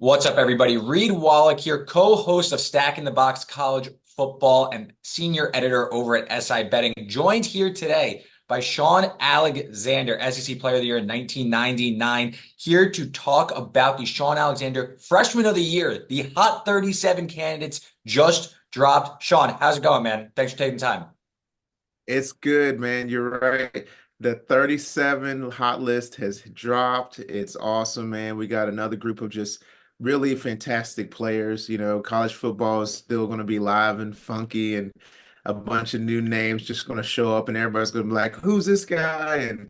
What's up, everybody? Reed Wallach here, co-host of Stack in the Box College Football and senior editor over at SI Betting, joined here today by Shaun Alexander, SEC Player of the Year in 1999, here to talk about the Shaun Alexander Freshman of the Year. The Hot 37 candidates just dropped. Shaun, how's it going, man? Thanks for taking time. It's good, man. You're right. The 37 hot list has dropped. It's awesome, man. We got another group of just really fantastic players. College football is still going to be live and funky, and a bunch of new names just going to show up, and everybody's going to be like, "Who's this guy?" And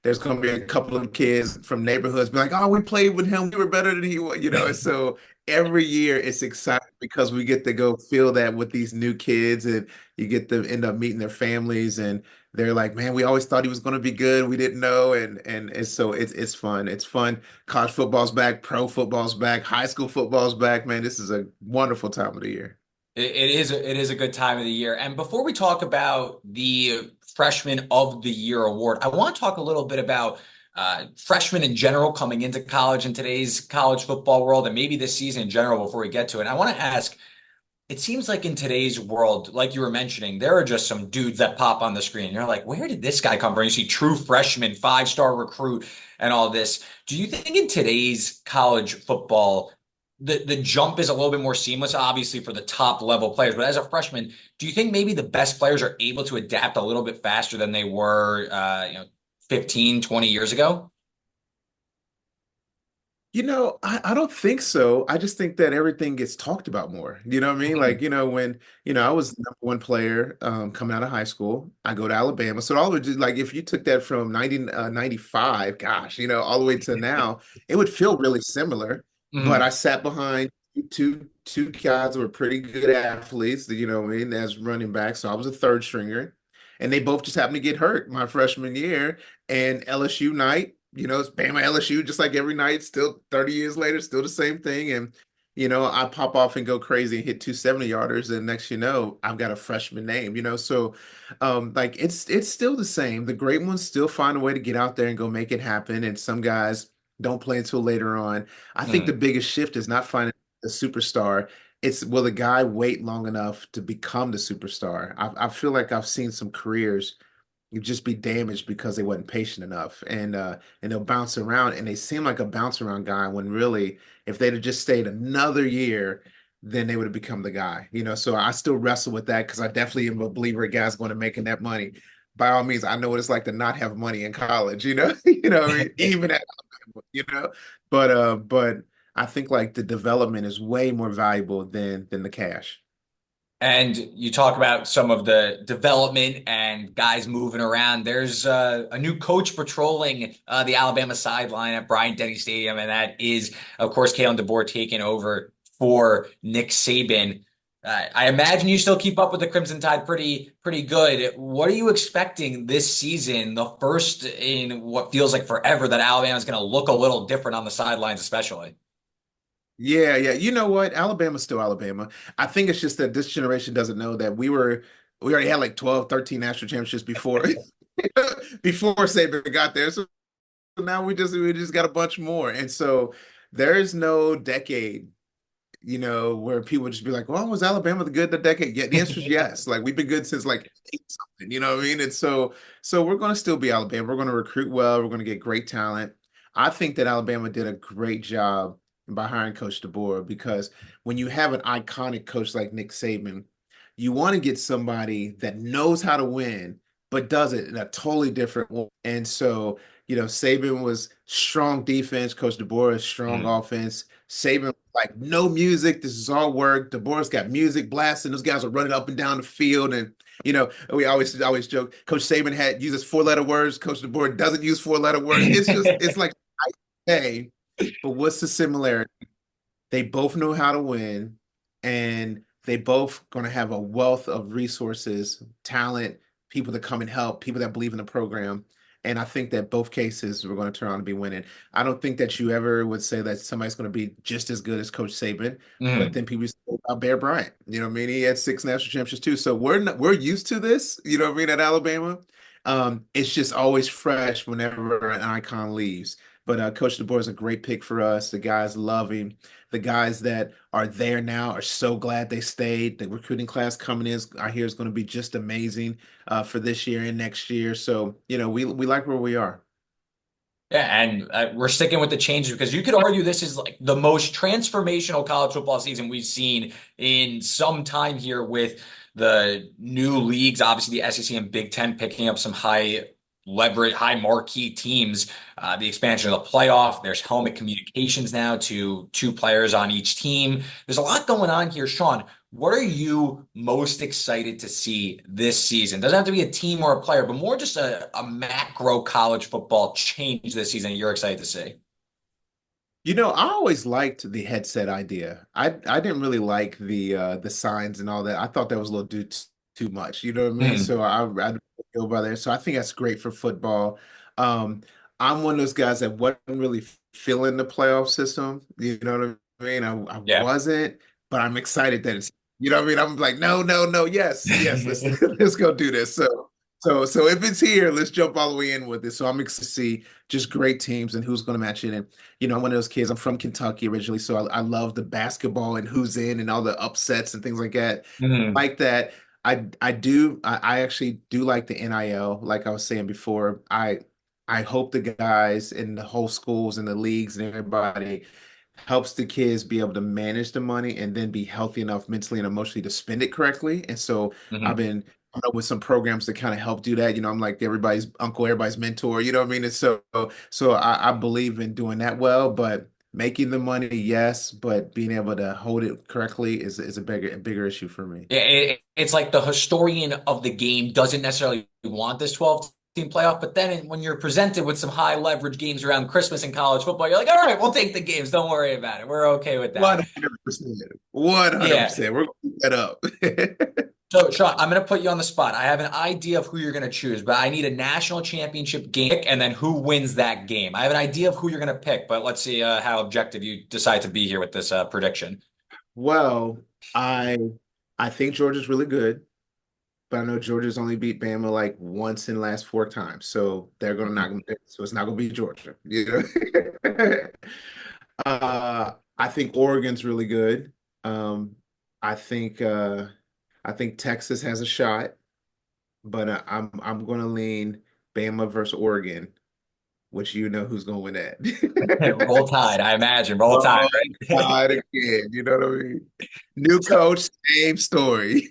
there's going to be a couple of kids from neighborhoods be like, "Oh, we played with him. We were better than he was." And so every year it's exciting because we get to go feel that with these new kids, and you get to end up meeting their families, and they're like, "Man, we always thought he was going to be good. We didn't know." And so it's fun. It's fun. College football's back, pro football's back, high school football's back. Man, this is a wonderful time of the year. It is a good time of the year. And before we talk about the Freshman of the Year award, I want to talk a little bit about freshmen in general coming into college in today's college football world, and maybe this season in general before we get to it. I want to ask, it seems like in today's world, like you were mentioning, there are just some dudes that pop on the screen. You're like, where did this guy come from? You see true freshman, five-star recruit, and all this. Do you think in today's college football, the jump is a little bit more seamless, obviously for the top level players, but as a freshman, do you think maybe the best players are able to adapt a little bit faster than they were, 15, 20 years ago? I don't think so. I just think that everything gets talked about more. You know what I mean? Like, Mhm. when, I was the number one player coming out of high school, I go to Alabama. So all would just like if you took that from 95, gosh, all the way to now, it would feel really similar. But I Mhm. sat behind two guys who were pretty good athletes, what I mean, as running backs. So I was a third stringer. And they both just happened to get hurt my freshman year. And LSU night. It's Bama LSU just like every night, still 30 years later, still the same thing. And, I pop off and go crazy and hit 270 yarders. And next, I've got a freshman name. So like it's still the same. The great ones still find a way to get out there and go make it happen. And some guys don't play until later on. I think the Mhm. biggest shift is not finding a superstar. It's will the guy wait long enough to become the superstar? I feel like I've seen some careers you just be damaged because they wasn't patient enough and they'll bounce around and they seem like a bounce around guy when really if they'd have just stayed another year then they would have become the guy. So I still wrestle with that because I definitely am a believer guys going to making that money. By all means, I know what it's like to not have money in college. What I mean, even at you know but I think like the development is way more valuable than the cash. And you talk about some of the development and guys moving around. There's a new coach patrolling the Alabama sideline at Bryant-Denny Stadium, and that is, of course, Kalen DeBoer taking over for Nick Saban. I imagine you still keep up with the Crimson Tide pretty good. What are you expecting this season, the first in what feels like forever, that Alabama is going to look a little different on the sidelines, especially? Yeah, yeah. You know what? Alabama's still Alabama. I think it's just that this generation doesn't know that we already had like 12, 13 national championships before before Saban got there. So now we just got a bunch more. And so there is no decade, where people just be like, "Well, was Alabama the good the decade?" Yeah, the answer is yes. Like we've been good since like eight something, you know what I mean? And so we're gonna still be Alabama. We're gonna recruit well, we're gonna get great talent. I think that Alabama did a great job by hiring Coach DeBoer because when you have an iconic coach like Nick Saban, you want to get somebody that knows how to win, but does it in a totally different way. And so, Saban was strong defense, Coach DeBoer is strong Mm. offense. Saban like no music. This is all work. DeBoer's got music blasting. Those guys are running up and down the field, and we always joke. Coach Saban uses four-letter words. Coach DeBoer doesn't use four-letter words. It's like hey, but what's the similarity? They both know how to win, and they both going to have a wealth of resources, talent, people that come and help, people that believe in the program. And I think that both cases we're going to turn on to be winning. I don't think that you ever would say that somebody's going to be just as good as Coach Saban, but Mm. then people say about Bear Bryant. You know what I mean? He had six national championships too. So we're used to this, you know what I mean, at Alabama. It's just always fresh whenever an icon leaves. But Coach DeBoer is a great pick for us. The guys love him. The guys that are there now are so glad they stayed. The recruiting class coming in, I hear, is going to be just amazing for this year and next year. So, we like where we are. Yeah, and we're sticking with the changes because you could argue this is like the most transformational college football season we've seen in some time here with the new leagues, obviously the SEC and Big Ten picking up some high leverage, high marquee teams, the expansion of the playoff. There's helmet communications now to two players on each team. There's a lot going on here, Shaun. What are you most excited to see this season? Doesn't have to be a team or a player, but more just a macro college football change this season you're excited to see. I always liked the headset idea. I didn't really like the signs and all that. I thought that was a little too much. You know what I mean? Mhm. So I go by there. So I think that's great for football. Um, I'm one of those guys that wasn't really feeling the playoff system. You know what I mean? I Yeah. wasn't, but I'm excited that it's. You know what I mean? I'm like, no, no, no, yes, yes. Let's let's go do this. So if it's here, let's jump all the way in with it. So I'm excited to see just great teams and who's going to match it. And I'm one of those kids. I'm from Kentucky originally, so I love the basketball and who's in and all the upsets and things like that. Mhm. Like that. I actually do like the NIL. Like I was saying before, I hope the guys and the whole schools and the leagues and everybody helps the kids be able to manage the money and then be healthy enough mentally and emotionally to spend it correctly. And so I've Mhm. been with some programs to kind of help do that. I'm like everybody's uncle, everybody's mentor. You know what I mean? And so I believe in doing that well, but making the money, yes, but being able to hold it correctly is a bigger issue for me. Yeah, it's like the historian of the game doesn't necessarily want this 12 team playoff, but then when you're presented with some high leverage games around Christmas in college football, you're like, all right, we'll take the games. Don't worry about it. We're okay with that. 100%. 100%. Yeah. We're gonna keep that up. So, Sean, I'm going to put you on the spot. I have an idea of who you're going to choose, but I need a national championship game pick and then who wins that game. I have an idea of who you're going to pick, but let's see how objective you decide to be here with this prediction. Well, I I think Georgia's really good. But I know Georgia's only beat Bama like once in the last 4 times, so they're gonna Mhm. not. So it's not gonna be Georgia. I think Oregon's really good. Um, I think uh, I think Texas has a shot, but I'm gonna lean Bama versus Oregon, which who's gonna win that. Roll Tide, I imagine. Roll Tide, Oh, right? God, again, you know what I mean? New coach, same story.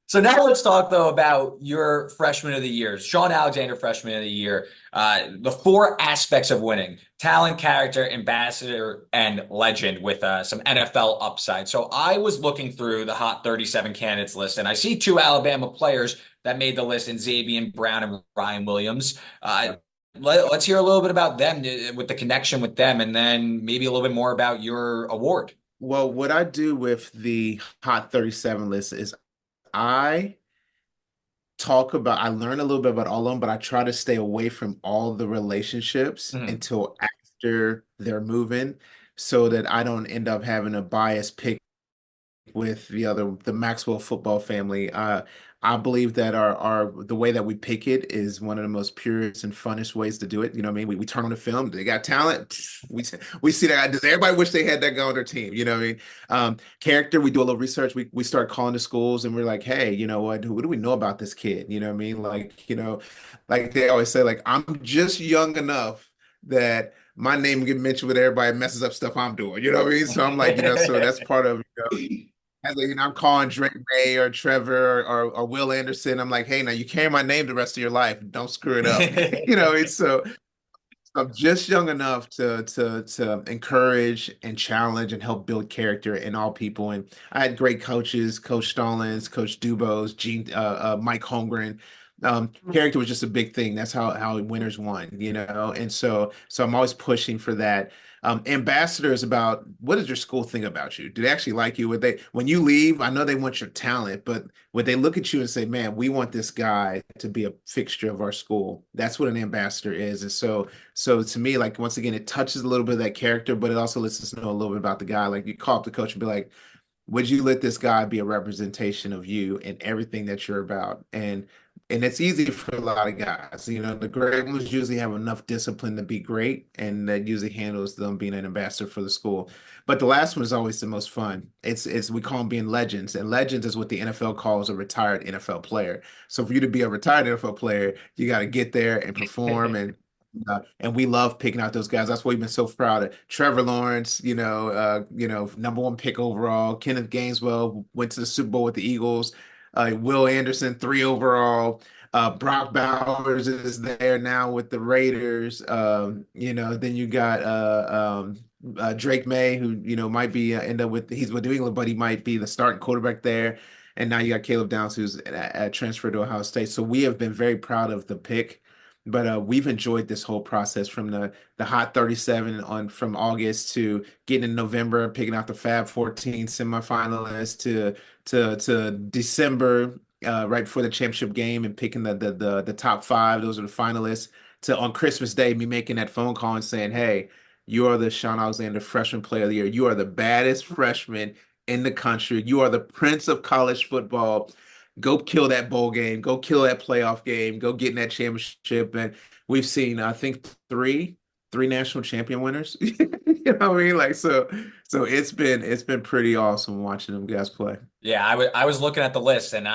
So now let's talk though about your freshman of the year, Shaun Alexander, freshman of the year. The four aspects of winning: talent, character, ambassador, and legend, with some NFL upside. So I was looking through the hot 37 candidates list, and I see two Alabama players that made the list in Xavier Brown and Ryan Williams. Let's hear a little bit about them with the connection with them, and then maybe a little bit more about your award. Well, what I do with the Hot 37 list is I I learn a little bit about all of them, but I try to stay away from all the relationships Mhm. until after they're moving so that I don't end up having a biased pick with the Maxwell football family. I believe that our the way that we pick it is one of the most purest and funnest ways to do it. You know what I mean? We turn on the film, they got talent. We see that. Does everybody wish they had that guy on their team? You know what I mean? Character, we do a little research. We start calling the schools and we're like, hey, you know what do we know about this kid? You know what I mean? Like they always say, like, I'm just young enough that my name get mentioned with everybody messes up stuff I'm doing. You know what I mean? So I'm like, so that's part of I'm calling Drake May or Trevor or Will Anderson. I'm like, hey, now you carry my name the rest of your life. Don't screw it up. It's so I'm just young enough to encourage and challenge and help build character in all people. And I had great coaches, Coach Stallings, Coach Dubose, Mike Holmgren. Character was just a big thing. That's how winners won. And so I'm always pushing for that. Ambassador is about what does your school think about you? Do they actually like you? Would they when you leave? I know they want your talent, but would they look at you and say, "Man, we want this guy to be a fixture of our school"? That's what an ambassador is. And so to me, like once again, it touches a little bit of that character, but it also lets us know a little bit about the guy. Like you call up the coach and be like, would you let this guy be a representation of you and everything that you're about? And And it's easy for a lot of guys. The great ones usually have enough discipline to be great, and that usually handles them being an ambassador for the school. But the last one is always the most fun. It's we call them being legends, and legends is what the NFL calls a retired NFL player. So for you to be a retired NFL player, you got to get there and perform, and we love picking out those guys. That's why we've been so proud of Trevor Lawrence. Number one pick overall. Kenneth Gainswell went to the Super Bowl with the Eagles. Will Anderson, three overall. Brock Bowers is there now with the Raiders. Then you got Drake May, who might be end up with he's with New England, but he might be the starting quarterback there. And now you got Caleb Downs, who's transferred to Ohio State. So we have been very proud of the pick, but we've enjoyed this whole process from the Hot 37 on from August to getting in November, picking out the Fab 14 semifinalists to December, right before the championship game, and picking the top five. Those are the finalists. To on Christmas Day, me making that phone call and saying, "Hey, you are the Shaun Alexander Freshman Player of the Year. You are the baddest freshman in the country. You are the prince of college football. Go kill that bowl game. Go kill that playoff game. Go get in that championship." And we've seen, I think, three national champion winners. You know what I mean? Like so it's been pretty awesome watching them guys play. Yeah, I was looking at the list and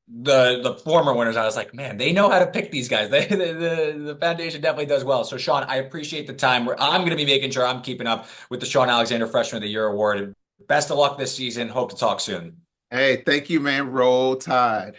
the former winners, I was like, man, they know how to pick these guys. The foundation definitely does well. So Shaun, I appreciate the time. I'm going to be making sure I'm keeping up with the Shaun Alexander Freshman of the Year award. Best of luck this season. Hope to talk soon. Hey, thank you, man. Roll Tide.